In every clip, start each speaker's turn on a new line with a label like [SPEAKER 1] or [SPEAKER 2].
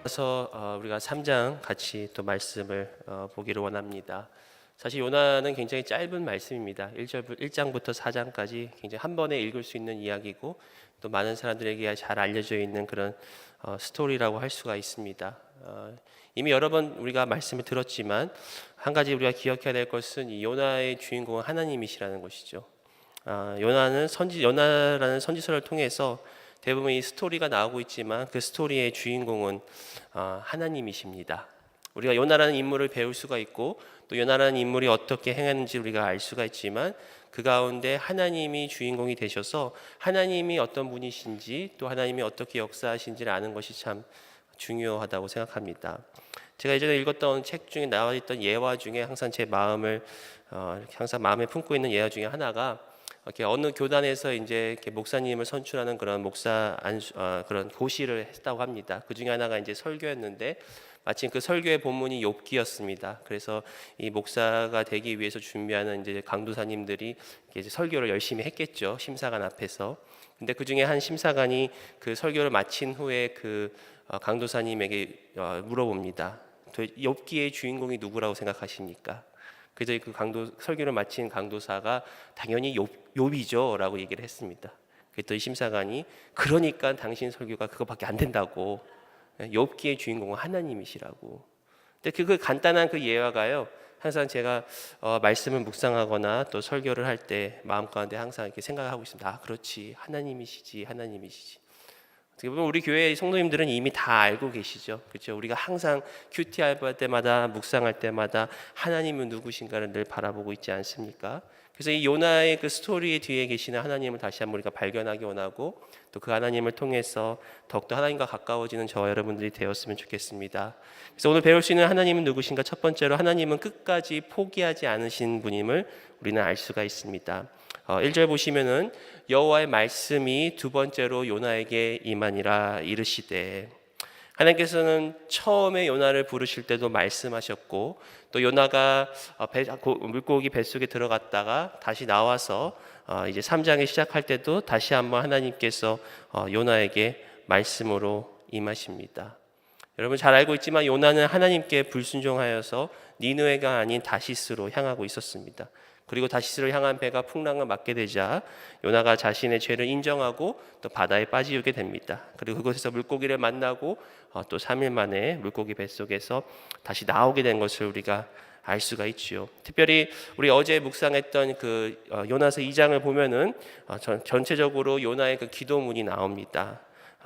[SPEAKER 1] 그래서 우리가 3장 같이 또 말씀을 보기를 원합니다. 사실 요나는 굉장히 짧은 말씀입니다. 1장부터 4장까지 굉장히 한 번에 읽을 수 있는 이야기고 또 많은 사람들에게 잘 알려져 있는 그런 스토리라고 할 수가 있습니다. 이미 여러 번 우리가 말씀을 들었지만 한 가지 우리가 기억해야 될 것은 이 요나의 주인공은 하나님이시라는 것이죠. 요나라는 선지서를 통해서 대부분 이 스토리가 나오고 있지만 그 스토리의 주인공은 하나님이십니다. 우리가 요나라는 인물을 배울 수가 있고 또 요나라는 인물이 어떻게 행했는지 우리가 알 수가 있지만 그 가운데 하나님이 주인공이 되셔서 하나님이 어떤 분이신지 또 하나님이 어떻게 역사하신지를 아는 것이 참 중요하다고 생각합니다. 제가 예전에 읽었던 책 중에 나와 있던 예화 중에 항상 제 마음을 항상 마음에 품고 있는 예화 중에 하나가 이렇게 어느 교단에서 이제 이렇게 목사님을 선출하는 그런 그런 고시를 했다고 합니다. 그 중에 하나가 이제 설교였는데 마침 그 설교의 본문이 욥기였습니다. 그래서 이 목사가 되기 위해서 준비하는 이제 강도사님들이 이제 설교를 열심히 했겠죠. 심사관 앞에서. 근데 그 중에 한 심사관이 그 설교를 마친 후에 그 강도사님에게 물어봅니다. 욥기의 주인공이 누구라고 생각하십니까? 그래서 그 설교를 마친 강도사가 당연히 욥이죠라고 얘기를 했습니다. 그랬더니 심사관이 그러니까 당신 설교가 그거밖에 안 된다고. 욥기의 주인공은 하나님이시라고. 근데 그 간단한 그 예화가요. 항상 제가 말씀을 묵상하거나 또 설교를 할 때 마음 가운데 항상 이렇게 생각하고 있습니다. 아, 그렇지. 하나님이시지. 어떻게 보면 우리 교회 성도님들은 이미 다 알고 계시죠. 그렇죠? 우리가 항상 큐티 알바할 때마다 묵상할 때마다 하나님은 누구신가를 늘 바라보고 있지 않습니까? 그래서 이 요나의 그 스토리 뒤에 계시는 하나님을 다시 한번 우리가 발견하기 원하고 또 그 하나님을 통해서 더욱더 하나님과 가까워지는 저와 여러분들이 되었으면 좋겠습니다. 그래서 오늘 배울 수 있는 하나님은 누구신가? 첫 번째로 하나님은 끝까지 포기하지 않으신 분임을 우리는 알 수가 있습니다. 1절 보시면은 여호와의 말씀이 두 번째로 요나에게 임하니라 이르시되, 하나님께서는 처음에 요나를 부르실 때도 말씀하셨고 또 요나가 물고기 뱃속에 들어갔다가 다시 나와서 이제 3장에 시작할 때도 다시 한번 하나님께서 요나에게 말씀으로 임하십니다. 여러분 잘 알고 있지만 요나는 하나님께 불순종하여서 니느웨가 아닌 다시스로 향하고 있었습니다. 그리고 다시스를 향한 배가 풍랑을 맞게 되자 요나가 자신의 죄를 인정하고 또 바다에 빠지게 됩니다. 그리고 그곳에서 물고기를 만나고 또 3일 만에 물고기 뱃속에서 다시 나오게 된 것을 우리가 알 수가 있지요. 특별히 우리 어제 묵상했던 그 요나서 2장을 보면은 전체적으로 요나의 그 기도문이 나옵니다.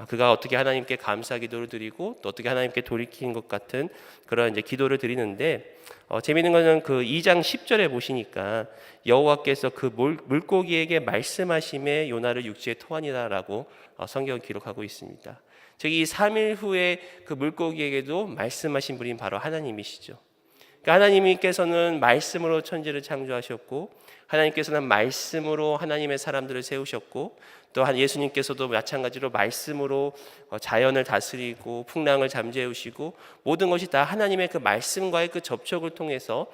[SPEAKER 1] 그가 어떻게 하나님께 감사 기도를 드리고 또 어떻게 하나님께 돌이킨 것 같은 그런 이제 기도를 드리는데 재미있는 것은 그 2장 10절에 보시니까 여호와께서 그 물고기에게 말씀하심에 요나를 육지에 토하니라라고 성경을 기록하고 있습니다. 즉 이 3일 후에 그 물고기에게도 말씀하신 분이 바로 하나님이시죠. 그러니까 하나님께서는 말씀으로 천지를 창조하셨고 하나님께서는 말씀으로 하나님의 사람들을 세우셨고 또한 예수님께서도 마찬가지로 말씀으로 자연을 다스리고 풍랑을 잠재우시고 모든 것이 다 하나님의 그 말씀과의 그 접촉을 통해서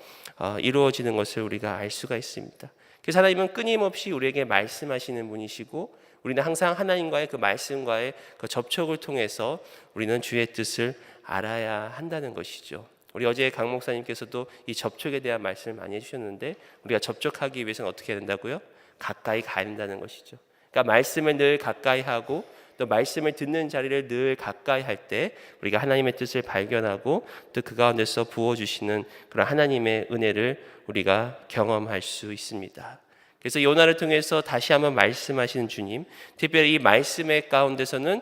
[SPEAKER 1] 이루어지는 것을 우리가 알 수가 있습니다. 그래서 하나님은 끊임없이 우리에게 말씀하시는 분이시고 우리는 항상 하나님과의 그 말씀과의 그 접촉을 통해서 우리는 주의 뜻을 알아야 한다는 것이죠. 우리 어제 강 목사님께서도 이 접촉에 대한 말씀을 많이 해주셨는데 우리가 접촉하기 위해서는 어떻게 해야 된다고요? 가까이 가야 된다는 것이죠. 그러니까 말씀을 늘 가까이 하고 또 말씀을 듣는 자리를 늘 가까이 할 때 우리가 하나님의 뜻을 발견하고 또 그 가운데서 부어주시는 그런 하나님의 은혜를 우리가 경험할 수 있습니다. 그래서 요나를 통해서 다시 한번 말씀하시는 주님, 특별히 이 말씀의 가운데서는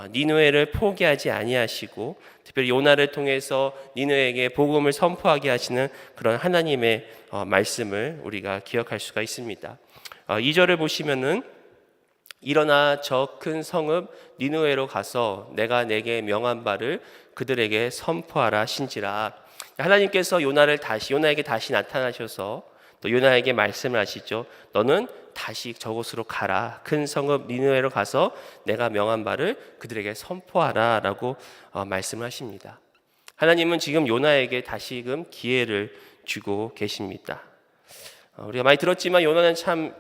[SPEAKER 1] 니느웨를 포기하지 아니하시고 특별히 요나를 통해서 니느웨에게 복음을 선포하게 하시는 그런 하나님의 말씀을 우리가 기억할 수가 있습니다. 2절을 보시면은 일어나 저 큰 성읍 니느웨로 가서 내가 내게 명한 바를 그들에게 선포하라 신지라. 하나님께서 요나에게 다시 나타나셔서 또 요나에게 말씀을 하시죠. 너는 다시 저곳으로 가라. 큰 성읍 니느웨로 가서 내가 명한 바를 그들에게 선포하라 라고 말씀을 하십니다. 하나님은 지금 요나에게 다시금 기회를 주고 계십니다. 우리가 많이 들었지만 요나는 참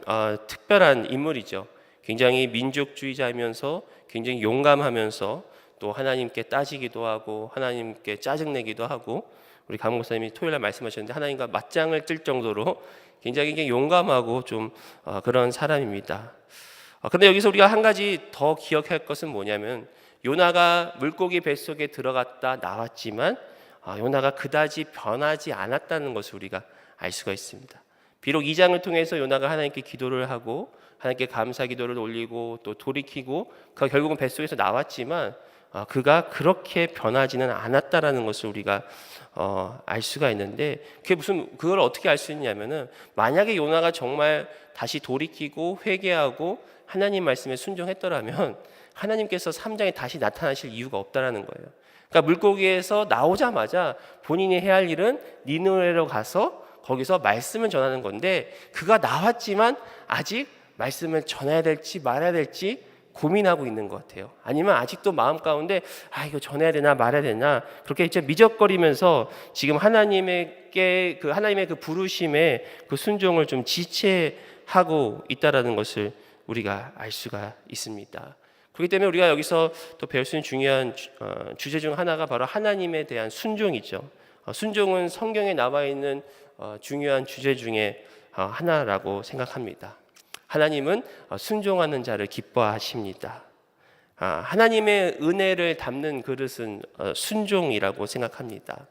[SPEAKER 1] 특별한 인물이죠. 굉장히 민족주의자이면서 굉장히 용감하면서 또 하나님께 따지기도 하고 하나님께 짜증내기도 하고, 우리 강 목사님이 토요일 날 말씀하셨는데 하나님과 맞짱을 뜰 정도로 굉장히 용감하고 좀 그런 사람입니다. 그런데 여기서 우리가 한 가지 더 기억할 것은 뭐냐면, 요나가 물고기 뱃속에 들어갔다 나왔지만 요나가 그다지 변하지 않았다는 것을 우리가 알 수가 있습니다. 비록 2장을 통해서 요나가 하나님께 기도를 하고 하나님께 감사 기도를 올리고 또 돌이키고 그가 결국은 뱃속에서 나왔지만 그가 그렇게 변하지는 않았다라는 것을 우리가 알 수가 있는데, 그걸 어떻게 알 수 있냐면은, 만약에 요나가 정말 다시 돌이키고 회개하고 하나님 말씀에 순종했더라면 하나님께서 3장에 다시 나타나실 이유가 없다라는 거예요. 그러니까 물고기에서 나오자마자 본인이 해야 할 일은 니느웨로 가서 거기서 말씀을 전하는 건데, 그가 나왔지만 아직 말씀을 전해야 될지 말아야 될지 고민하고 있는 것 같아요. 아니면 아직도 마음 가운데 이거 전해야 되나 말아야 되나 그렇게 이제 미적거리면서 지금 하나님의 그 부르심에 그 순종을 좀 지체하고 있다라는 것을 우리가 알 수가 있습니다. 그렇기 때문에 우리가 여기서 또 배울 수 있는 중요한 주제 중 하나가 바로 하나님에 대한 순종이죠. 순종은 성경에 나와 있는 중요한 주제 중에 하나라고 생각합니다. 하나님은 순종하는 자를 기뻐하십니다. 하나님의 은혜를 담는 그릇은 순종이라고 생각합니다.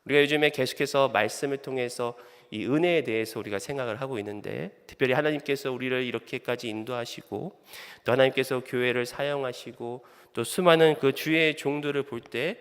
[SPEAKER 1] 우리가 요즘에 계속해서 말씀을 통해서 이 은혜에 대해서 우리가 생각을 하고 있는데, 특별히 하나님께서 우리를 이렇게까지 인도하시고 또 하나님께서 교회를 사용하시고 또 수많은 그 주의 종들을 볼 때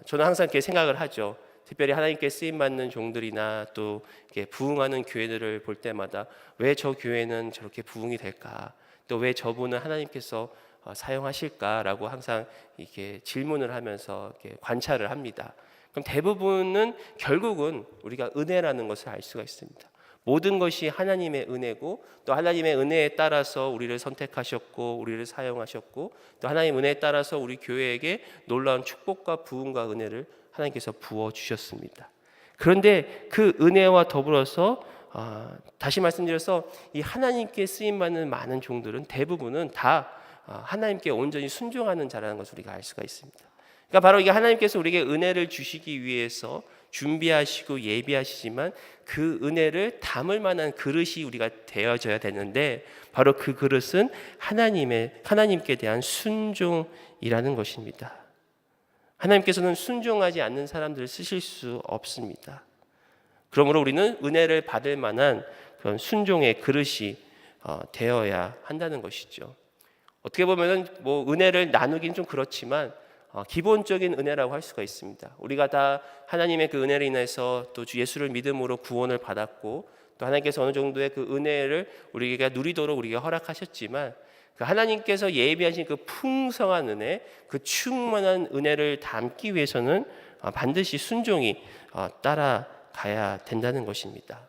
[SPEAKER 1] 저는 항상 이렇게 생각을 하죠. 특별히 하나님께 쓰임받는 종들이나 또 이렇게 부흥하는 교회들을 볼 때마다 왜 저 교회는 저렇게 부흥이 될까? 또 왜 저분은 하나님께서 사용하실까라고 항상 이렇게 질문을 하면서 이렇게 관찰을 합니다. 그럼 대부분은 결국은 우리가 은혜라는 것을 알 수가 있습니다. 모든 것이 하나님의 은혜고 또 하나님의 은혜에 따라서 우리를 선택하셨고 우리를 사용하셨고 또 하나님의 은혜에 따라서 우리 교회에게 놀라운 축복과 부흥과 은혜를 하나님께서 부어주셨습니다. 그런데 그 은혜와 더불어서 다시 말씀드려서 이 하나님께 쓰임받는 많은 종들은 대부분은 다 하나님께 온전히 순종하는 자라는 것을 우리가 알 수가 있습니다. 그러니까 바로 이게 하나님께서 우리에게 은혜를 주시기 위해서 준비하시고 예비하시지만 그 은혜를 담을 만한 그릇이 우리가 되어져야 되는데, 바로 그 그릇은 하나님께 대한 순종이라는 것입니다. 하나님께서는 순종하지 않는 사람들을 쓰실 수 없습니다. 그러므로 우리는 은혜를 받을 만한 그런 순종의 그릇이 되어야 한다는 것이죠. 어떻게 보면은 은혜를 나누긴 좀 그렇지만 기본적인 은혜라고 할 수가 있습니다. 우리가 다 하나님의 그 은혜를 인해서 또 주 예수를 믿음으로 구원을 받았고 또 하나님께서 어느 정도의 그 은혜를 우리가 누리도록 우리에게 허락하셨지만, 그 하나님께서 예비하신 그 풍성한 은혜, 그 충만한 은혜를 담기 위해서는 반드시 순종이 따라가야 된다는 것입니다.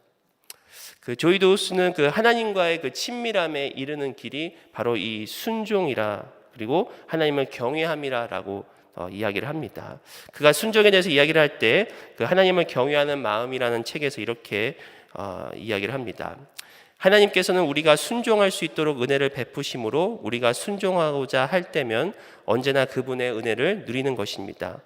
[SPEAKER 1] 그 조이도 우스는 그 하나님과의 그 친밀함에 이르는 길이 바로 이 순종이라, 그리고 하나님을 경외함이라라고 이야기를 합니다. 그가 순종에 대해서 이야기를 할 때 그 하나님을 경외하는 마음이라는 책에서 이렇게 이야기를 합니다. 하나님께서는 우리가 순종할 수 있도록 은혜를 베푸심으로 우리가 순종하고자 할 때면 언제나 그분의 은혜를 누리는 것입니다.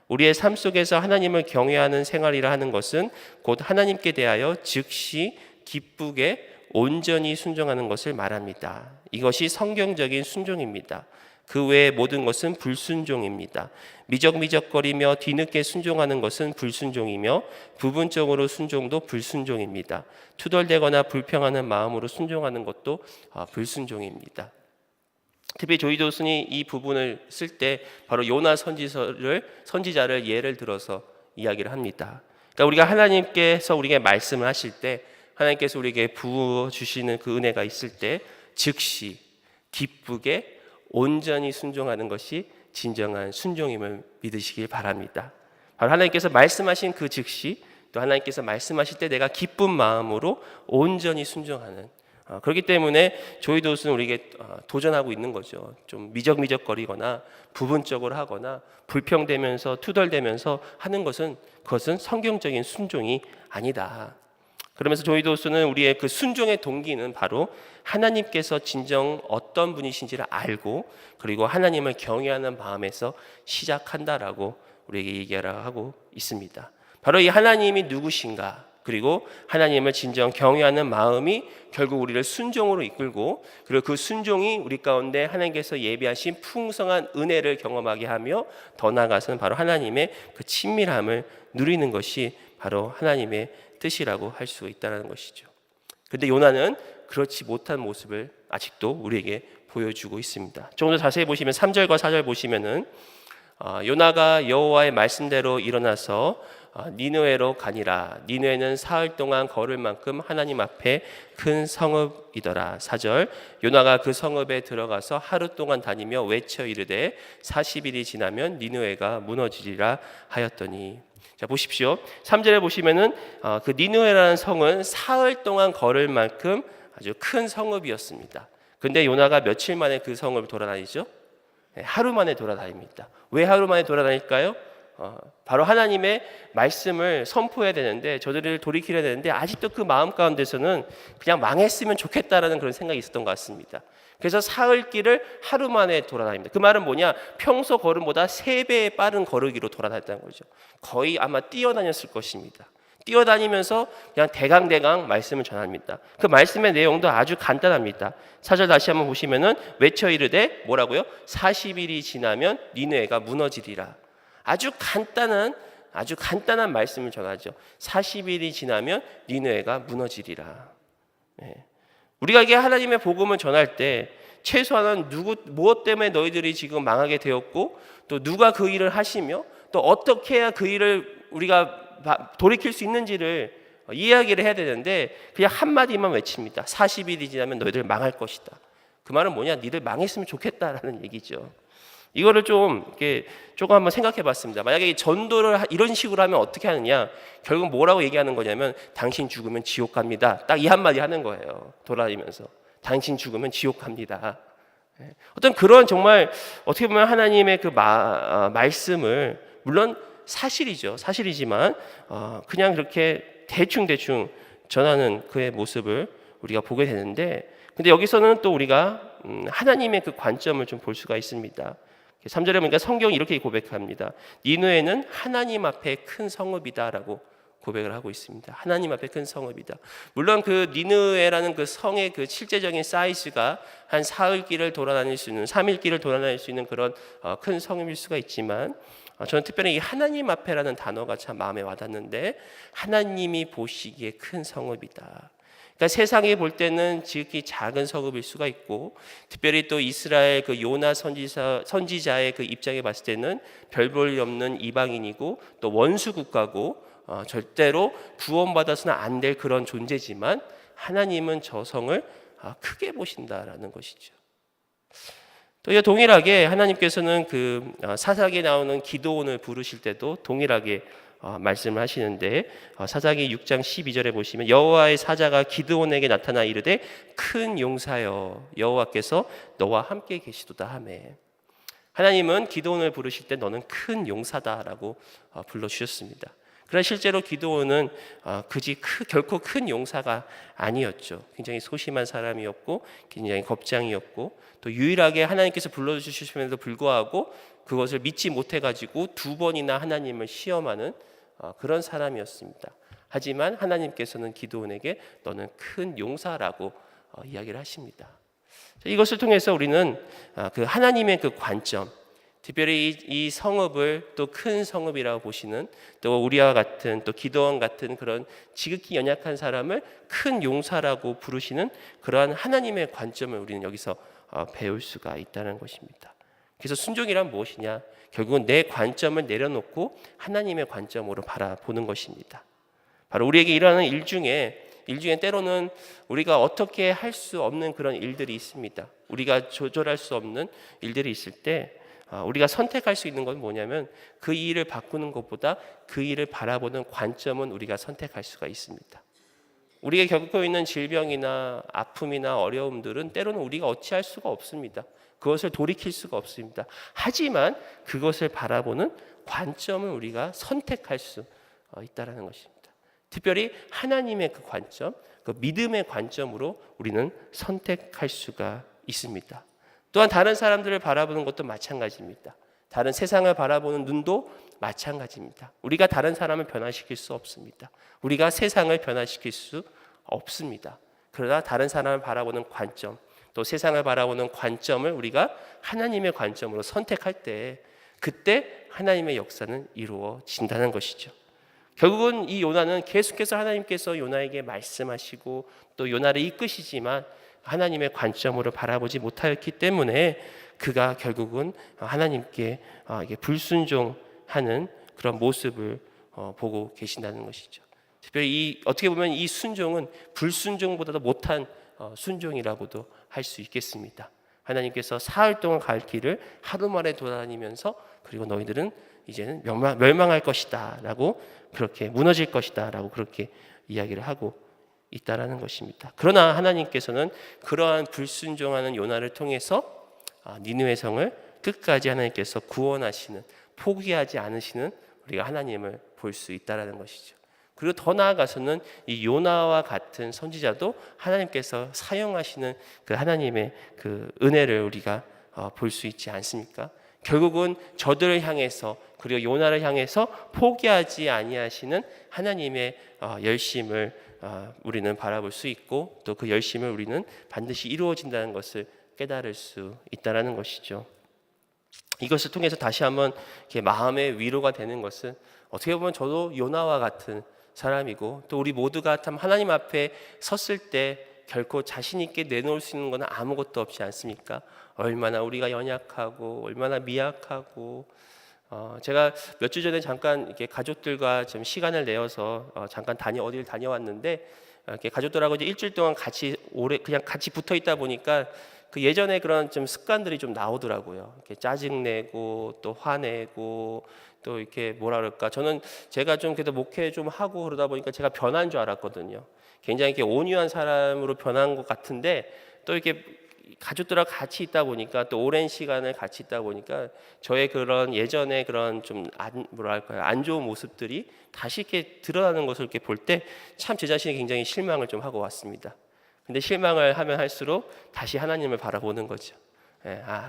[SPEAKER 1] 우리의 삶 속에서 하나님을 경외하는 생활이라 하는 것은 곧 하나님께 대하여 즉시 기쁘게 온전히 순종하는 것을 말합니다. 이것이 성경적인 순종입니다. 그 외의 모든 것은 불순종입니다. 미적미적거리며 뒤늦게 순종하는 것은 불순종이며 부분적으로 순종도 불순종입니다. 투덜대거나 불평하는 마음으로 순종하는 것도 불순종입니다. 특히 조이도 우스는 이 부분을 쓸 때 바로 요나 선지자를 예를 들어서 이야기를 합니다. 그러니까 우리가 하나님께서 우리에게 말씀을 하실 때, 하나님께서 우리에게 부어주시는 그 은혜가 있을 때 즉시 기쁘게 온전히 순종하는 것이 진정한 순종임을 믿으시길 바랍니다. 바로 하나님께서 말씀하신 그 즉시, 또 하나님께서 말씀하실 때 내가 기쁜 마음으로 온전히 순종하는, 그렇기 때문에 조이도 우스는 우리에게 도전하고 있는 거죠. 좀 미적미적거리거나 부분적으로 하거나 불평되면서 투덜대면서 하는 것은, 그것은 성경적인 순종이 아니다. 그러면서 조이도스는 우리의 그 순종의 동기는 바로 하나님께서 진정 어떤 분이신지를 알고 그리고 하나님을 경외하는 마음에서 시작한다라고 우리에게 얘기하고 있습니다. 바로 이 하나님이 누구신가, 그리고 하나님을 진정 경외하는 마음이 결국 우리를 순종으로 이끌고, 그리고 그 순종이 우리 가운데 하나님께서 예비하신 풍성한 은혜를 경험하게 하며 더 나아가서는 바로 하나님의 그 친밀함을 누리는 것이 바로 하나님의 뜻이라고 할 수 있다는 것이죠. 그런데 요나는 그렇지 못한 모습을 아직도 우리에게 보여주고 있습니다. 조금 더 자세히 보시면 3절과 4절 보시면은 요나가 여호와의 말씀대로 일어나서 니느웨로 가니라. 니느웨는 사흘 동안 걸을 만큼 하나님 앞에 큰 성읍이더라. 4절, 요나가 그 성읍에 들어가서 하루 동안 다니며 외쳐 이르되 40일이 지나면 니느웨가 무너지리라 하였더니. 자, 보십시오. 3절에 보시면은 그 니느웨라는 성은 사흘 동안 걸을 만큼 아주 큰 성읍이었습니다. 근데 요나가 며칠 만에 그 성읍을 돌아다니죠? 하루 만에 돌아다닙니다. 왜 하루 만에 돌아다닐까요? 바로 하나님의 말씀을 선포해야 되는데, 저들을 돌이키려야 되는데 아직도 그 마음 가운데서는 그냥 망했으면 좋겠다라는 그런 생각이 있었던 것 같습니다. 그래서 사흘 길을 하루 만에 돌아다닙니다. 그 말은 뭐냐? 평소 걸음보다 3배의 빠른 걸으기로 돌아다녔다는 거죠. 거의 아마 뛰어다녔을 것입니다. 뛰어다니면서 그냥 대강대강 말씀을 전합니다. 그 말씀의 내용도 아주 간단합니다. 4절 다시 한번 보시면은 외쳐 이르되 뭐라고요? 40일이 지나면 니느웨가 무너지리라. 아주 간단한 말씀을 전하죠. 40일이 지나면 니느웨가 무너지리라. 우리가 이게 하나님의 복음을 전할 때 최소한은 무엇 때문에 너희들이 지금 망하게 되었고, 또 누가 그 일을 하시며, 또 어떻게 해야 그 일을 우리가 돌이킬 수 있는지를 이야기를 해야 되는데 그냥 한마디만 외칩니다. 40일이 지나면 너희들 망할 것이다. 그 말은 뭐냐? 니들 망했으면 좋겠다라는 얘기죠. 이거를 조금 한번 생각해 봤습니다. 만약에 전도를 이런 식으로 하면 어떻게 하느냐? 결국 뭐라고 얘기하는 거냐면 당신 죽으면 지옥 갑니다. 딱 이 한마디 하는 거예요. 돌아다니면서. 당신 죽으면 지옥 갑니다. 어떤 그런 정말 어떻게 보면 하나님의 그 말씀을, 물론 사실이지만 그냥 그렇게 대충 전하는 그의 모습을 우리가 보게 되는데, 근데 여기서는 또 우리가 하나님의 그 관점을 좀 볼 수가 있습니다. 3절에 보니까 성경이 이렇게 고백합니다. 니느웨는 하나님 앞에 큰 성읍이다라고 고백을 하고 있습니다. 하나님 앞에 큰 성읍이다. 물론 그 니느웨라는 그 성의 그 실제적인 사이즈가 한 사흘 길을 돌아다닐 수 있는, 3일 길을 돌아다닐 수 있는 그런 큰 성읍일 수가 있지만, 저는 특별히 이 하나님 앞에라는 단어가 참 마음에 와닿는데, 하나님이 보시기에 큰 성읍이다. 그러니까 세상에 볼 때는 지극히 작은 성읍일 수가 있고, 특별히 또 이스라엘 그 요나 선지자의 그 입장에 봤을 때는 별 볼일 없는 이방인이고 또 원수 국가고 절대로 구원받아서는 안 될 그런 존재지만, 하나님은 저 성을 크게 보신다라는 것이죠. 또 동일하게 하나님께서는 그 사사기에 나오는 기드온을 부르실 때도 동일하게 말씀을 하시는데, 사사기 6장 12절에 보시면 여호와의 사자가 기드온에게 나타나 이르되 큰 용사여 여호와께서 너와 함께 계시도다 하매. 하나님은 기드온을 부르실 때 너는 큰 용사다라고 불러주셨습니다. 그러나 실제로 기드온은 결코 큰 용사가 아니었죠. 굉장히 소심한 사람이었고 굉장히 겁장이었고, 또 유일하게 하나님께서 불러주시면서도 불구하고 그것을 믿지 못해가지고 2번이나 하나님을 시험하는 그런 사람이었습니다. 하지만 하나님께서는 기드온에게 너는 큰 용사라고 이야기를 하십니다. 이것을 통해서 우리는 그 하나님의 그 관점, 특별히 이 성읍을 또 큰 성읍이라고 보시는, 또 우리와 같은, 또 기드온 같은 그런 지극히 연약한 사람을 큰 용사라고 부르시는 그러한 하나님의 관점을 우리는 여기서 배울 수가 있다는 것입니다. 그래서 순종이란 무엇이냐? 결국은 내 관점을 내려놓고 하나님의 관점으로 바라보는 것입니다. 바로 우리에게 일어나는 일 중에 때로는 우리가 어떻게 할 수 없는 그런 일들이 있습니다. 우리가 조절할 수 없는 일들이 있을 때 우리가 선택할 수 있는 건 뭐냐면, 그 일을 바꾸는 것보다 그 일을 바라보는 관점은 우리가 선택할 수가 있습니다. 우리가 겪고 있는 질병이나 아픔이나 어려움들은 때로는 우리가 어찌할 수가 없습니다. 그것을 돌이킬 수가 없습니다. 하지만 그것을 바라보는 관점을 우리가 선택할 수 있다는 것입니다. 특별히 하나님의 그 관점, 그 믿음의 관점으로 우리는 선택할 수가 있습니다. 또한 다른 사람들을 바라보는 것도 마찬가지입니다. 다른 세상을 바라보는 눈도 마찬가지입니다. 우리가 다른 사람을 변화시킬 수 없습니다. 우리가 세상을 변화시킬 수 없습니다. 그러나 다른 사람을 바라보는 관점, 또 세상을 바라보는 관점을 우리가 하나님의 관점으로 선택할 때, 그때 하나님의 역사는 이루어진다는 것이죠. 결국은 이 요나는 계속해서 하나님께서 요나에게 말씀하시고 또 요나를 이끄시지만 하나님의 관점으로 바라보지 못하였기 때문에 그가 결국은 하나님께 불순종하는 그런 모습을 보고 계신다는 것이죠. 특별히 어떻게 보면 이 순종은 불순종보다도 못한 순종이라고도 할 수 있겠습니다. 하나님께서 사흘 동안 갈 길을 하루 만에 돌아다니면서 그리고 너희들은 이제는 멸망할 것이다 라고, 그렇게 무너질 것이다 라고 그렇게 이야기를 하고 있다라는 것입니다. 그러나 하나님께서는 그러한 불순종하는 요나를 통해서 니느웨 성을 끝까지 하나님께서 구원하시는, 포기하지 않으시는 우리가 하나님을 볼 수 있다라는 것이죠. 그리고 더 나아가서는 이 요나와 같은 선지자도 하나님께서 사용하시는 그 하나님의 그 은혜를 우리가 볼 수 있지 않습니까? 결국은 저들을 향해서, 그리고 요나를 향해서 포기하지 아니하시는 하나님의 열심을 우리는 바라볼 수 있고, 또 그 열심을 우리는 반드시 이루어진다는 것을 깨달을 수 있다는 것이죠. 이것을 통해서 다시 한번 이렇게 마음의 위로가 되는 것은, 어떻게 보면 저도 요나와 같은 사람이고, 또 우리 모두가 참 하나님 앞에 섰을 때 결코 자신 있게 내놓을 수 있는 것은 아무것도 없지 않습니까? 얼마나 우리가 연약하고 얼마나 미약하고, 제가 몇 주 전에 잠깐 이렇게 가족들과 좀 시간을 내어서 잠깐 어디를 다녀왔는데, 이렇게 가족들하고 이제 일주일 동안 그냥 같이 붙어 있다 보니까 그 예전에 그런 좀 습관들이 좀 나오더라고요. 이렇게 짜증내고 또 화내고 또 이렇게 뭐라 그럴까, 저는 제가 좀 그래도 목회 좀 하고 그러다 보니까 제가 변한 줄 알았거든요. 굉장히 이렇게 온유한 사람으로 변한 것 같은데, 또 이렇게 가족들하고 같이 있다 보니까, 또 오랜 시간을 같이 있다 보니까 저의 그런 예전에 그런 좀 안 좋은 모습들이 다시 이렇게 드러나는 것을 이렇게 볼 때 참 제 자신이 굉장히 실망을 좀 하고 왔습니다. 근데 실망을 하면 할수록 다시 하나님을 바라보는 거죠.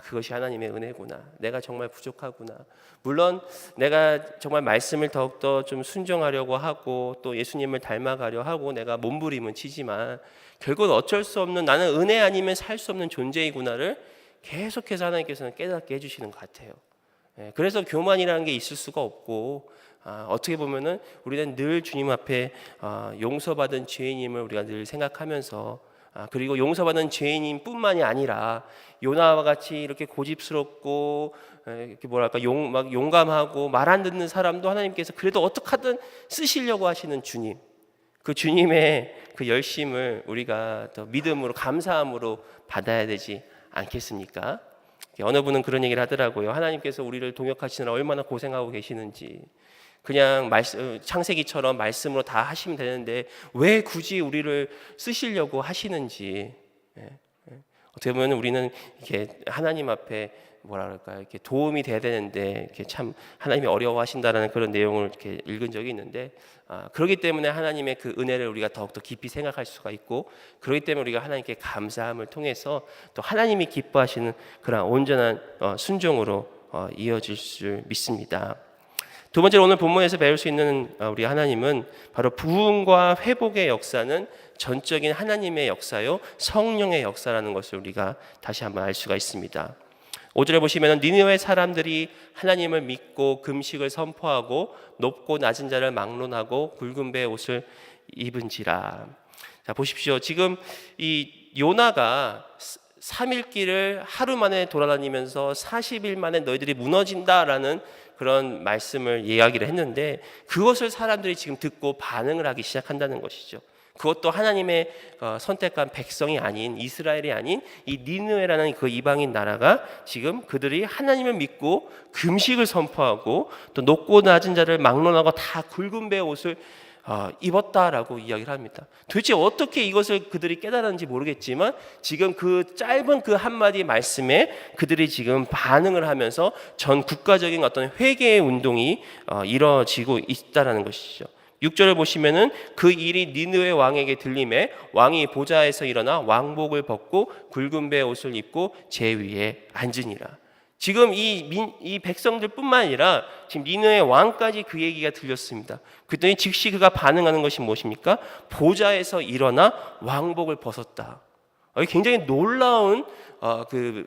[SPEAKER 1] 그것이 하나님의 은혜구나. 내가 정말 부족하구나. 물론 내가 정말 말씀을 더욱더 좀 순종하려고 하고 또 예수님을 닮아가려 하고 내가 몸부림은 치지만, 결국은 어쩔 수 없는, 나는 은혜 아니면 살 수 없는 존재이구나를 계속해서 하나님께서는 깨닫게 해주시는 것 같아요. 그래서 교만이라는 게 있을 수가 없고, 어떻게 보면은 우리는 늘 주님 앞에 용서받은 죄인임을 우리가 늘 생각하면서, 그리고 용서받은 죄인뿐만이 아니라 요나와 같이 이렇게 고집스럽고 이렇게 막 용감하고 말 안 듣는 사람도 하나님께서 그래도 어떻게 하든 쓰시려고 하시는 주님, 그 주님의 그 열심을 우리가 더 믿음으로, 감사함으로 받아야 되지 않겠습니까? 어느 분은 그런 얘기를 하더라고요. 하나님께서 우리를 동역하시느라 얼마나 고생하고 계시는지, 그냥 창세기처럼 말씀으로 다 하시면 되는데 왜 굳이 우리를 쓰시려고 하시는지. 어떻게 보면 우리는 이렇게 하나님 앞에 이렇게 도움이 돼야 되는데 이렇게 참 하나님이 어려워하신다라는 그런 내용을 이렇게 읽은 적이 있는데, 그렇기 때문에 하나님의 그 은혜를 우리가 더욱더 깊이 생각할 수가 있고, 그렇기 때문에 우리가 하나님께 감사함을 통해서 또 하나님이 기뻐하시는 그런 온전한 순종으로 이어질 줄 믿습니다. 두 번째로 오늘 본문에서 배울 수 있는 우리 하나님은 바로 부흥과 회복의 역사는 전적인 하나님의 역사요, 성령의 역사라는 것을 우리가 다시 한번 알 수가 있습니다. 5절에 보시면 니느웨 사람들이 하나님을 믿고 금식을 선포하고 높고 낮은 자를 막론하고 굵은 배의 옷을 입은지라. 자, 보십시오. 지금 이 요나가 3일 길을 하루 만에 돌아다니면서 40일 만에 너희들이 무너진다라는 그런 말씀을 이야기를 했는데, 그것을 사람들이 지금 듣고 반응을 하기 시작한다는 것이죠. 그것도 하나님의 선택한 백성이 아닌, 이스라엘이 아닌 이 니느웨라는 그 이방인 나라가 지금 그들이 하나님을 믿고 금식을 선포하고 또 높고 낮은 자를 막론하고 다 굵은 배의 옷을 입었다라고 이야기를 합니다. 도대체 어떻게 이것을 그들이 깨달았는지 모르겠지만 지금 그 짧은 그 한마디 말씀에 그들이 지금 반응을 하면서 전 국가적인 어떤 회개의 운동이 이루어지고 있다라는 것이죠. 6절을 보시면은 그 일이 니느웨 왕에게 들림에 왕이 보좌에서 일어나 왕복을 벗고 굵은 배 옷을 입고 제 위에 앉으니라. 지금 이 백성들뿐만 아니라 지금 니느웨 왕까지 그 얘기가 들렸습니다. 그랬더니 즉시 그가 반응하는 것이 무엇입니까? 보좌에서 일어나 왕복을 벗었다. 굉장히 놀라운 그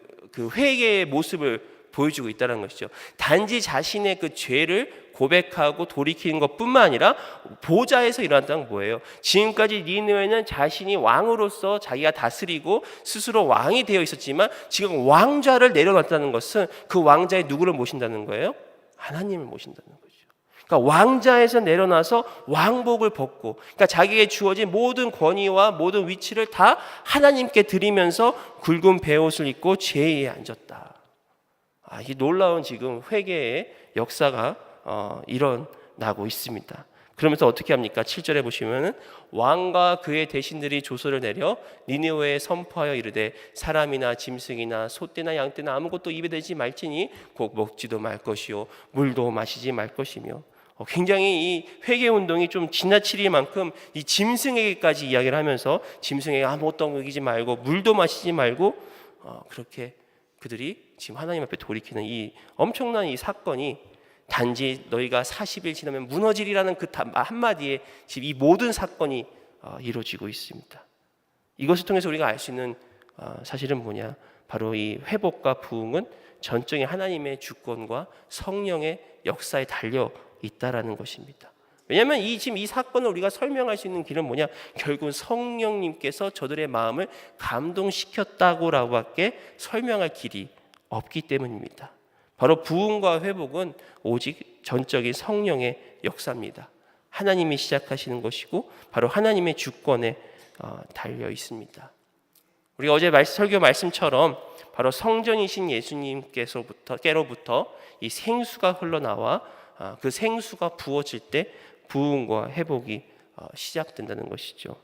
[SPEAKER 1] 회개의 모습을 보여주고 있다는 것이죠. 단지 자신의 그 죄를 고백하고 돌이키는 것뿐만 아니라 보좌에서 일어났다는 뭐예요? 지금까지 니느웨는 자신이 왕으로서 자기가 다스리고 스스로 왕이 되어 있었지만 지금 왕좌를 내려놨다는 것은 그 왕좌에 누구를 모신다는 거예요? 하나님을 모신다는 거죠. 그러니까 왕좌에서 내려놔서 왕복을 벗고, 그러니까 자기에게 주어진 모든 권위와 모든 위치를 다 하나님께 드리면서 굵은 베옷을 입고 제위에 앉았다. 이 놀라운 지금 회개의 역사가 일어나고 있습니다. 그러면서 어떻게 합니까? 7절에 보시면은 왕과 그의 대신들이 조서를 내려 니느웨에 선포하여 이르되 사람이나 짐승이나 소떼나 양떼나 아무것도 입에 대지 말지니 곧 먹지도 말 것이요 물도 마시지 말 것이며, 굉장히 이 회개 운동이 좀 지나칠 만큼 이 짐승에게까지 이야기를 하면서 짐승에게 아무것도 먹이지 말고 물도 마시지 말고 그렇게 그들이 지금 하나님 앞에 돌이키는 이 엄청난 이 사건이 단지 너희가 40일 지나면 무너지리라는 그 한마디에 지금 이 모든 사건이 이루어지고 있습니다. 이것을 통해서 우리가 알 수 있는 사실은 뭐냐? 바로 이 회복과 부흥은 전적인 하나님의 주권과 성령의 역사에 달려 있다라는 것입니다. 왜냐하면 지금 이 사건을 우리가 설명할 수 있는 길은 뭐냐? 결국은 성령님께서 저들의 마음을 감동시켰다고라고밖에 설명할 길이 없기 때문입니다. 바로 부흥과 회복은 오직 전적인 성령의 역사입니다. 하나님이 시작하시는 것이고 바로 하나님의 주권에 달려 있습니다. 우리가 어제 설교 말씀처럼 바로 성전이신 예수님께로부터 이 생수가 흘러나와 그 생수가 부어질 때 부흥과 회복이 시작된다는 것이죠.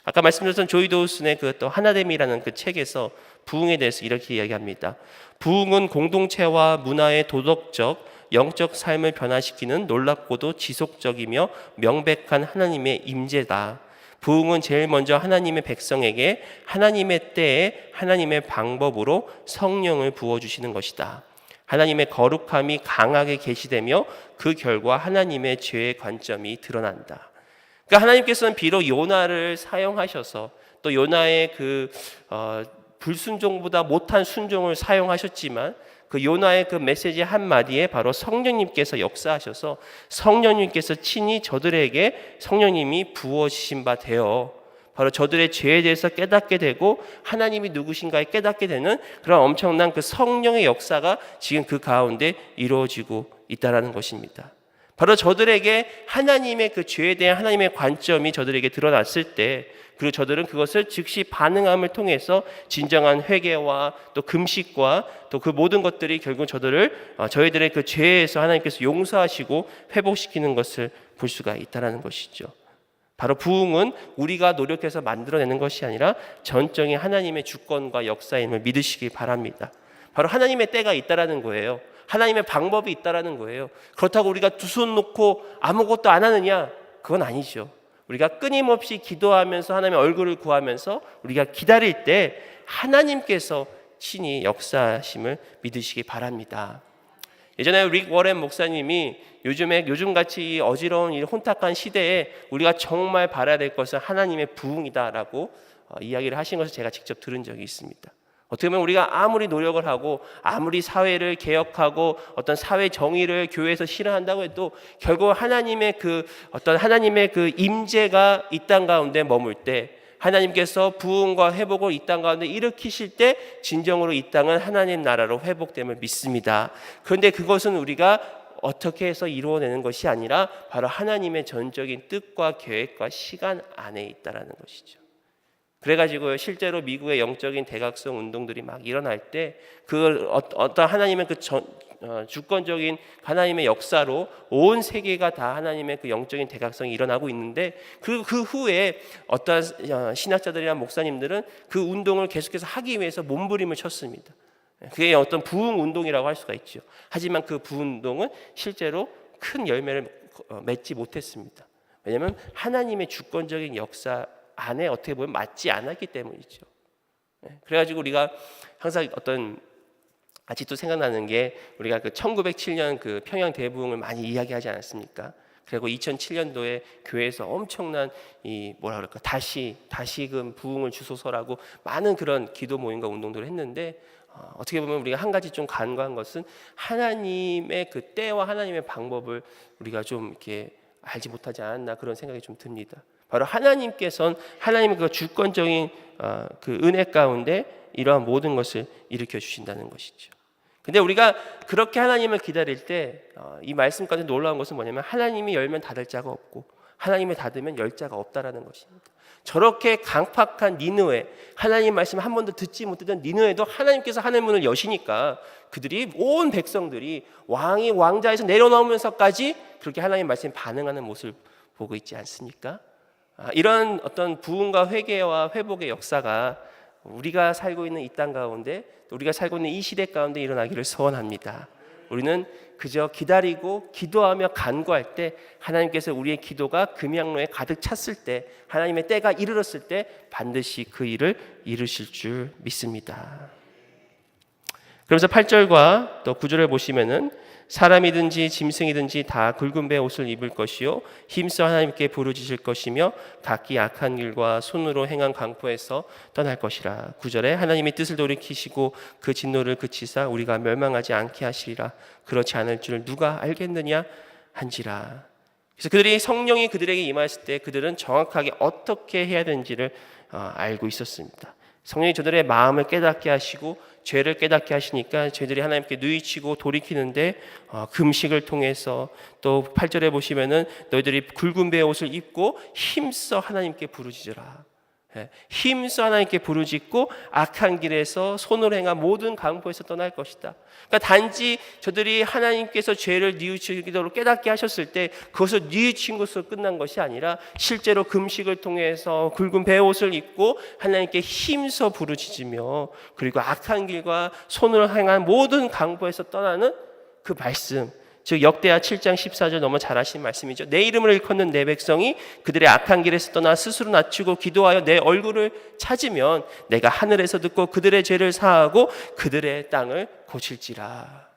[SPEAKER 1] 아까 말씀드렸던 조이 도우슨의 그 또 하나됨이라는 그 책에서 부흥에 대해서 이렇게 이야기합니다. 부흥은 공동체와 문화의 도덕적, 영적 삶을 변화시키는 놀랍고도 지속적이며 명백한 하나님의 임재다. 부흥은 제일 먼저 하나님의 백성에게 하나님의 때에 하나님의 방법으로 성령을 부어주시는 것이다. 하나님의 거룩함이 강하게 계시되며 그 결과 하나님의 죄의 관점이 드러난다. 그러니까 하나님께서는 비록 요나를 사용하셔서 또 요나의 그 불순종보다 못한 순종을 사용하셨지만 그 요나의 그 메시지 한마디에 바로 성령님께서 역사하셔서 성령님께서 친히 저들에게 성령님이 부어주신 바 되어 바로 저들의 죄에 대해서 깨닫게 되고 하나님이 누구신가에 깨닫게 되는 그런 엄청난 그 성령의 역사가 지금 그 가운데 이루어지고 있다는 것입니다. 바로 저들에게 하나님의 그 죄에 대한 하나님의 관점이 저들에게 드러났을 때 그리고 저들은 그것을 즉시 반응함을 통해서 진정한 회개와 또 금식과 또 그 모든 것들이 결국 저희들의 그 죄에서 하나님께서 용서하시고 회복시키는 것을 볼 수가 있다는 것이죠. 바로 부흥은 우리가 노력해서 만들어내는 것이 아니라 전적인 하나님의 주권과 역사임을 믿으시기 바랍니다. 바로 하나님의 때가 있다라는 거예요. 하나님의 방법이 있다라는 거예요. 그렇다고 우리가 두 손 놓고 아무것도 안 하느냐? 그건 아니죠. 우리가 끊임없이 기도하면서 하나님의 얼굴을 구하면서 우리가 기다릴 때 하나님께서 친히 역사하심을 믿으시기 바랍니다. 예전에 릭 워렌 목사님이 요즘같이 어지러운 이 혼탁한 시대에 우리가 정말 바라야 될 것은 하나님의 부흥이다라고 이야기를 하신 것을 제가 직접 들은 적이 있습니다. 어떻게 보면 우리가 아무리 노력을 하고 아무리 사회를 개혁하고 어떤 사회 정의를 교회에서 실현한다고 해도 결국 하나님의 그 임재가 이 땅 가운데 머물 때 하나님께서 부흥과 회복을 이 땅 가운데 일으키실 때 진정으로 이 땅은 하나님 나라로 회복됨을 믿습니다. 그런데 그것은 우리가 어떻게 해서 이루어내는 것이 아니라 바로 하나님의 전적인 뜻과 계획과 시간 안에 있다라는 것이죠. 그래가지고 실제로 미국의 영적인 대각성 운동들이 막 일어날 때 그 어떤 하나님의 그 주권적인 하나님의 역사로 온 세계가 다 하나님의 그 영적인 대각성이 일어나고 있는데 그 후에 어떤 신학자들이나 목사님들은 그 운동을 계속해서 하기 위해서 몸부림을 쳤습니다. 그게 어떤 부흥 운동이라고 할 수가 있죠. 하지만 그 부흥 운동은 실제로 큰 열매를 맺지 못했습니다. 왜냐하면 하나님의 주권적인 역사 안에 어떻게 보면 맞지 않았기 때문이죠. 그래가지고 우리가 항상 아직도 생각나는 게 우리가 그 1907년 그 평양 대부흥을 많이 이야기하지 않았습니까? 그리고 2007년도에 교회에서 엄청난 다시금 부흥을 주소서라고 많은 그런 기도 모임과 운동들을 했는데 어떻게 보면 우리가 한 가지 좀 간과한 것은 하나님의 그 때와 하나님의 방법을 우리가 좀 이렇게 알지 못하지 않았나 그런 생각이 좀 듭니다. 바로 하나님께서는 하나님의 그 주권적인 그 은혜 가운데 이러한 모든 것을 일으켜 주신다는 것이죠. 근데 우리가 그렇게 하나님을 기다릴 때 이 말씀 가운데 놀라운 것은 뭐냐면 하나님이 열면 닫을 자가 없고 하나님이 닫으면 열 자가 없다라는 것입니다. 저렇게 강팍한 니느웨, 하나님 말씀을 한 번도 듣지 못했던 니느웨도 하나님께서 하늘 문을 여시니까 그들이 온 백성들이 왕이 왕자에서 내려놓으면서까지 그렇게 하나님 말씀에 반응하는 모습을 보고 있지 않습니까? 이런 어떤 부흥과 회개와 회복의 역사가 우리가 살고 있는 이 땅 가운데 또 우리가 살고 있는 이 시대 가운데 일어나기를 소원합니다. 우리는 그저 기다리고 기도하며 간구할 때 하나님께서 우리의 기도가 금양로에 가득 찼을 때 하나님의 때가 이르렀을 때 반드시 그 일을 이루실 줄 믿습니다. 그러면서 8절과 또 9절을 보시면은 사람이든지 짐승이든지 다 굵은 배 옷을 입을 것이요 힘써 하나님께 부르짖을 것이며 각기 악한 길과 손으로 행한 강포에서 떠날 것이라. 9절에 하나님이 뜻을 돌이키시고 그 진노를 그치사 우리가 멸망하지 않게 하시리라. 그렇지 않을 줄 누가 알겠느냐 한지라. 그래서 그들이 성령이 그들에게 임하실 때 그들은 정확하게 어떻게 해야 되는지를 알고 있었습니다. 성령이 저들의 마음을 깨닫게 하시고 죄를 깨닫게 하시니까 저희들이 하나님께 누이치고 돌이키는데 금식을 통해서 또 8절에 보시면은 너희들이 굵은 배의 옷을 입고 힘써 하나님께 부르짖으라. 힘써 하나님께 부르짖고 악한 길에서 손으로 행한 모든 강포에서 떠날 것이다. 그러니까 단지 저들이 하나님께서 죄를 뉘우치도록 깨닫게 하셨을 때 그것을 뉘우친 것으로 끝난 것이 아니라 실제로 금식을 통해서 굵은 배옷을 입고 하나님께 힘써 부르짖으며 그리고 악한 길과 손으로 행한 모든 강포에서 떠나는 그 말씀, 즉 역대하 7장 14절 너무 잘 아시는 말씀이죠. 내 이름을 일컫는 내 백성이 그들의 악한 길에서 떠나 스스로 낮추고 기도하여 내 얼굴을 찾으면 내가 하늘에서 듣고 그들의 죄를 사하고 그들의 땅을 고칠지라.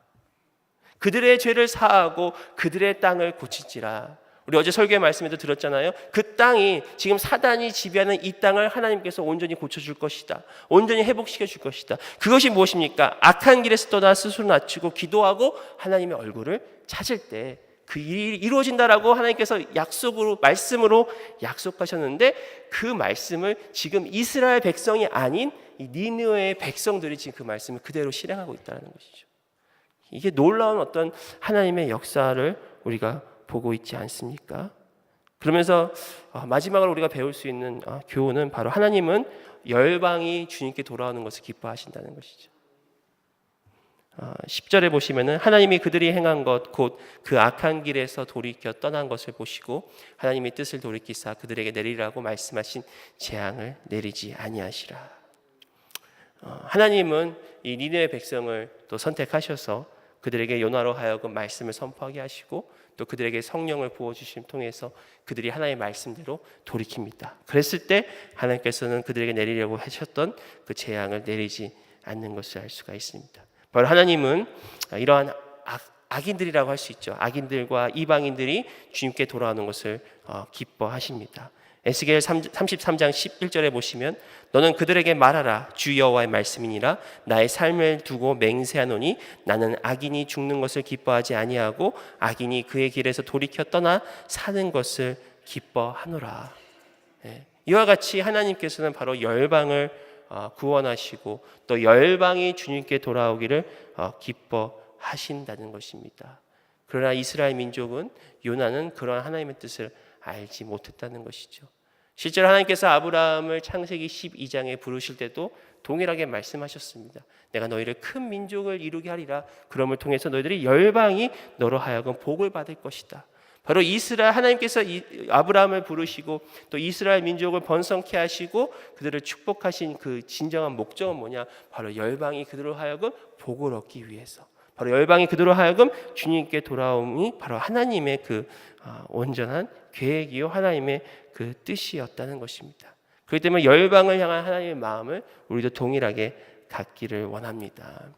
[SPEAKER 1] 그들의 죄를 사하고 그들의 땅을 고칠지라. 우리 어제 설교의 말씀에도 들었잖아요. 그 땅이 지금 사단이 지배하는 이 땅을 하나님께서 온전히 고쳐줄 것이다. 온전히 회복시켜 줄 것이다. 그것이 무엇입니까? 악한 길에서 떠나 스스로 낮추고 기도하고 하나님의 얼굴을 찾을 때 그 일이 이루어진다라고 하나님께서 말씀으로 약속하셨는데 그 말씀을 지금 이스라엘 백성이 아닌 이 니느웨의 백성들이 지금 그 말씀을 그대로 실행하고 있다는 것이죠. 이게 놀라운 어떤 하나님의 역사를 우리가 보고 있지 않습니까? 그러면서 마지막으로 우리가 배울 수 있는 교훈은 바로 하나님은 열방이 주님께 돌아오는 것을 기뻐하신다는 것이죠. 10절에 보시면은 하나님이 그들이 행한 것 곧 그 악한 길에서 돌이켜 떠난 것을 보시고 하나님의 뜻을 돌이키사 그들에게 내리라고 말씀하신 재앙을 내리지 아니하시라. 하나님은 이 니느웨 백성을 또 선택하셔서 그들에게 요나로 하여금 말씀을 선포하게 하시고 또 그들에게 성령을 부어주심 통해서 그들이 하나님의 말씀대로 돌이킵니다. 그랬을 때 하나님께서는 그들에게 내리려고 하셨던 그 재앙을 내리지 않는 것을 알 수가 있습니다. 바로 하나님은 이러한 악인들이라고 할 수 있죠. 악인들과 이방인들이 주님께 돌아오는 것을 기뻐하십니다. 에스겔 33장 11절에 보시면 너는 그들에게 말하라. 주 여호와의 말씀이니라. 나의 삶을 두고 맹세하노니 나는 악인이 죽는 것을 기뻐하지 아니하고 악인이 그의 길에서 돌이켜 떠나 사는 것을 기뻐하노라. 이와 같이 하나님께서는 바로 열방을 구원하시고 또 열방이 주님께 돌아오기를 기뻐하신다는 것입니다. 그러나 이스라엘 민족은 요나는 그러한 하나님의 뜻을 알지 못했다는 것이죠. 실제로 하나님께서 아브라함을 창세기 12장에 부르실 때도 동일하게 말씀하셨습니다. 내가 너희를 큰 민족을 이루게 하리라. 그럼을 통해서 너희들이 열방이 너로 하여금 복을 받을 것이다. 바로 하나님께서 아브라함을 부르시고 또 이스라엘 민족을 번성케 하시고 그들을 축복하신 그 진정한 목적은 뭐냐? 바로 열방이 그들로 하여금 복을 얻기 위해서, 바로 열방이 그대로 하여금 주님께 돌아옴이 바로 하나님의 그 온전한 계획이요 하나님의 그 뜻이었다는 것입니다. 그렇기 때문에 열방을 향한 하나님의 마음을 우리도 동일하게 갖기를 원합니다.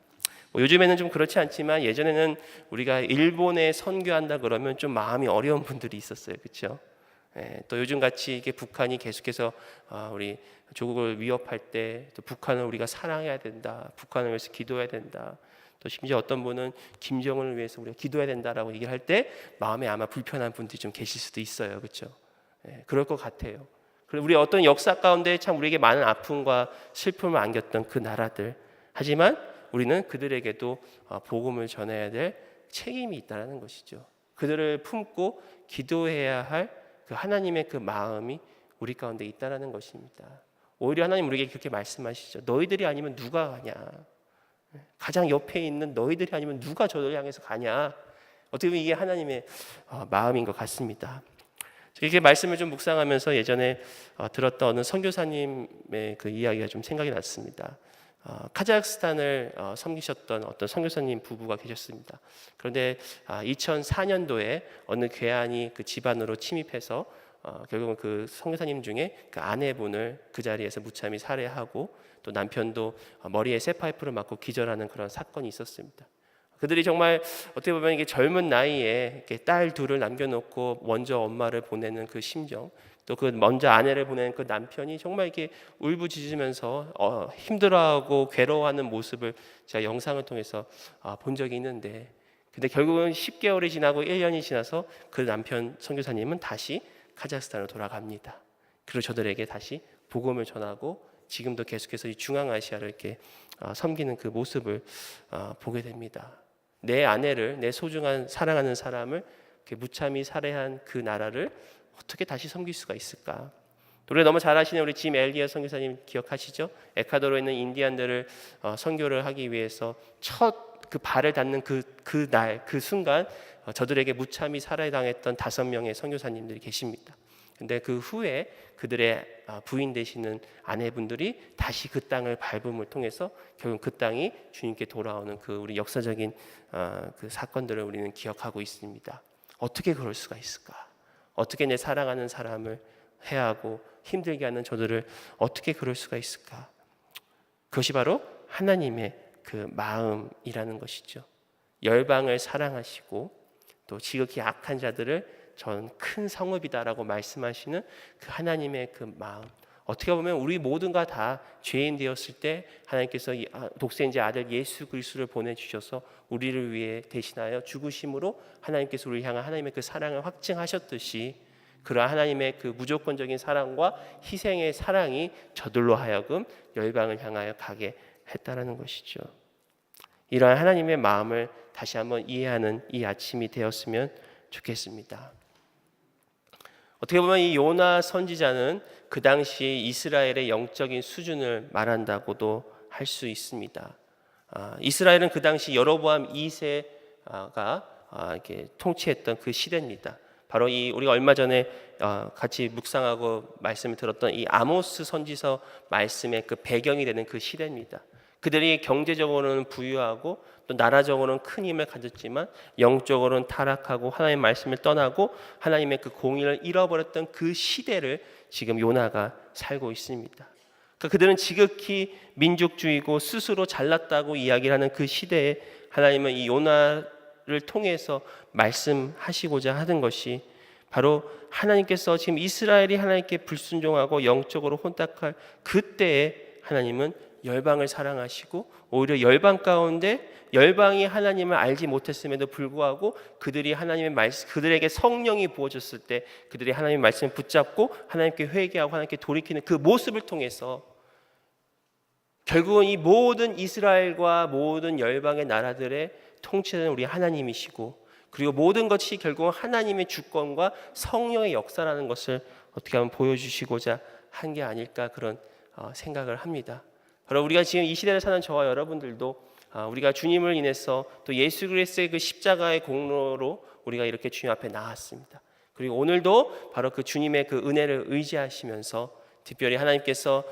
[SPEAKER 1] 요즘에는 좀 그렇지 않지만 예전에는 우리가 일본에 선교한다 그러면 좀 마음이 어려운 분들이 있었어요, 그렇죠? 또 요즘 같이 이게 북한이 계속해서 우리 조국을 위협할 때 또 북한을 우리가 사랑해야 된다, 북한을 위해서 기도해야 된다. 또 심지어 어떤 분은 김정은을 위해서 우리가 기도해야 된다라고 얘기를 할 때 마음에 아마 불편한 분들이 좀 계실 수도 있어요, 그렇죠? 그럴 것 같아요. 그리고 우리 어떤 역사 가운데 참 우리에게 많은 아픔과 슬픔을 안겼던 그 나라들, 하지만 우리는 그들에게도 복음을 전해야 될 책임이 있다는 것이죠. 그들을 품고 기도해야 할 그 하나님의 그 마음이 우리 가운데 있다는 것입니다. 오히려 하나님 우리에게 그렇게 말씀하시죠. 너희들이 아니면 누가 가냐? 가장 옆에 있는 너희들이 아니면 누가 저를 향해서 가냐? 어떻게 보면 이게 하나님의 마음인 것 같습니다. 이렇게 말씀을 좀 묵상하면서 예전에 들었던 어느 선교사님의 그 이야기가 좀 생각이 났습니다. 카자흐스탄을 섬기셨던 어떤 선교사님 부부가 계셨습니다. 그런데 2004년도에 어느 괴한이 그 집안으로 침입해서 결국은 그 선교사님 중에 그 아내분을 그 자리에서 무참히 살해하고 또 남편도 머리에 쇠파이프를 맞고 기절하는 그런 사건이 있었습니다. 그들이 정말 어떻게 보면 이게 젊은 나이에 이렇게 딸 둘을 남겨놓고 먼저 엄마를 보내는 그 심정, 또 그 먼저 아내를 보내는 그 남편이 정말 이렇게 울부짖으면서 힘들어하고 괴로워하는 모습을 제가 영상을 통해서 본 적이 있는데, 근데 결국은 10개월이 지나고 1년이 지나서 그 남편 선교사님은 다시 카자흐스탄으로 돌아갑니다. 그리고 저들에게 다시 복음을 전하고 지금도 계속해서 이 중앙아시아를 이렇게 섬기는 그 모습을 보게 됩니다. 내 아내를, 내 소중한 사랑하는 사람을 이렇게 무참히 살해한 그 나라를 어떻게 다시 섬길 수가 있을까? 우리가 너무 잘 아시는 우리 짐 엘리엇 선교사님 기억하시죠? 에콰도르에 있는 인디안들을 선교를 하기 위해서 첫 그 발을 닿는 그 날, 그 순간 저들에게 무참히 살해당했던 5명의 선교사님들이 계십니다. 근데 그 후에 그들의 부인 되시는 아내분들이 다시 그 땅을 밟음을 통해서 결국 그 땅이 주님께 돌아오는 그 우리 역사적인 그 사건들을 우리는 기억하고 있습니다. 어떻게 그럴 수가 있을까? 어떻게 내 사랑하는 사람을 해하고 힘들게 하는 저들을 어떻게 그럴 수가 있을까? 그것이 바로 하나님의 그 마음이라는 것이죠. 열방을 사랑하시고 또 지극히 악한 자들을 전 큰 성읍이다라고 말씀하시는 그 하나님의 그 마음. 어떻게 보면 우리 모두가 다 죄인 되었을 때 하나님께서 독생자 아들 예수 그리스도를 보내주셔서 우리를 위해 대신하여 죽으심으로 하나님께서 우리를 향한 하나님의 그 사랑을 확증하셨듯이, 그러한 하나님의 그 무조건적인 사랑과 희생의 사랑이 저들로 하여금 열방을 향하여 가게 했다라는 것이죠. 이러한 하나님의 마음을 다시 한번 이해하는 이 아침이 되었으면 좋겠습니다. 어떻게 보면 이 요나 선지자는 그 당시 이스라엘의 영적인 수준을 말한다고도 할 수 있습니다. 이스라엘은 그 당시 여로보암 2세가 이렇게 통치했던 그 시대입니다. 바로 이 우리가 얼마 전에 같이 묵상하고 말씀을 들었던 이 아모스 선지서 말씀의 그 배경이 되는 그 시대입니다. 그들이 경제적으로는 부유하고 또 나라적으로는 큰 힘을 가졌지만 영적으로는 타락하고 하나님의 말씀을 떠나고 하나님의 그 공의를 잃어버렸던 그 시대를 지금 요나가 살고 있습니다. 그러니까 그들은 지극히 민족주의고 스스로 잘났다고 이야기를 하는 그 시대에 하나님은 이 요나를 통해서 말씀하시고자 하는 것이 바로 하나님께서 지금 이스라엘이 하나님께 불순종하고 영적으로 혼탁할 그때에 하나님은 열방을 사랑하시고 오히려 열방 가운데 열방이 하나님을 알지 못했음에도 불구하고 그들이 하나님의 말씀, 그들에게 성령이 부어졌을 때 그들이 하나님의 말씀을 붙잡고 하나님께 회개하고 하나님께 돌이키는 그 모습을 통해서 결국은 이 모든 이스라엘과 모든 열방의 나라들의 통치자는 우리 하나님이시고, 그리고 모든 것이 결국은 하나님의 주권과 성령의 역사라는 것을 어떻게 하면 보여주시고자 한 게 아닐까 그런 생각을 합니다. 바로 우리가 지금 이 시대를 사는 저와 여러분들도 우리가 주님을 인해서 또 예수 그리스도의 그 십자가의 공로로 우리가 이렇게 주님 앞에 나왔습니다. 그리고 오늘도 바로 그 주님의 그 은혜를 의지하시면서 특별히 하나님께서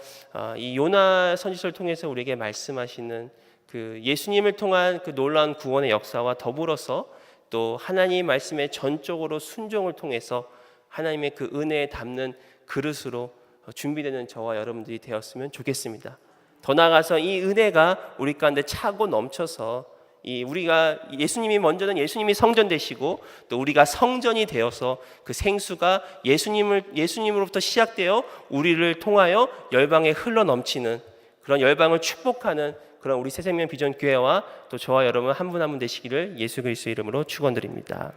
[SPEAKER 1] 이 요나 선지서를 통해서 우리에게 말씀하시는 그 예수님을 통한 그 놀라운 구원의 역사와 더불어서 또 하나님 말씀에 전적으로 순종을 통해서 하나님의 그 은혜에 담는 그릇으로 준비되는 저와 여러분들이 되었으면 좋겠습니다. 더 나아가서 이 은혜가 우리 가운데 차고 넘쳐서 우리가 예수님이 먼저는 예수님이 성전 되시고 또 우리가 성전이 되어서 그 생수가 예수님으로부터 시작되어 우리를 통하여 열방에 흘러 넘치는 그런 열방을 축복하는 그런 우리 새생명 비전 교회와 또 저와 여러분 한 분 한 분 되시기를 예수 그리스도의 이름으로 축원드립니다.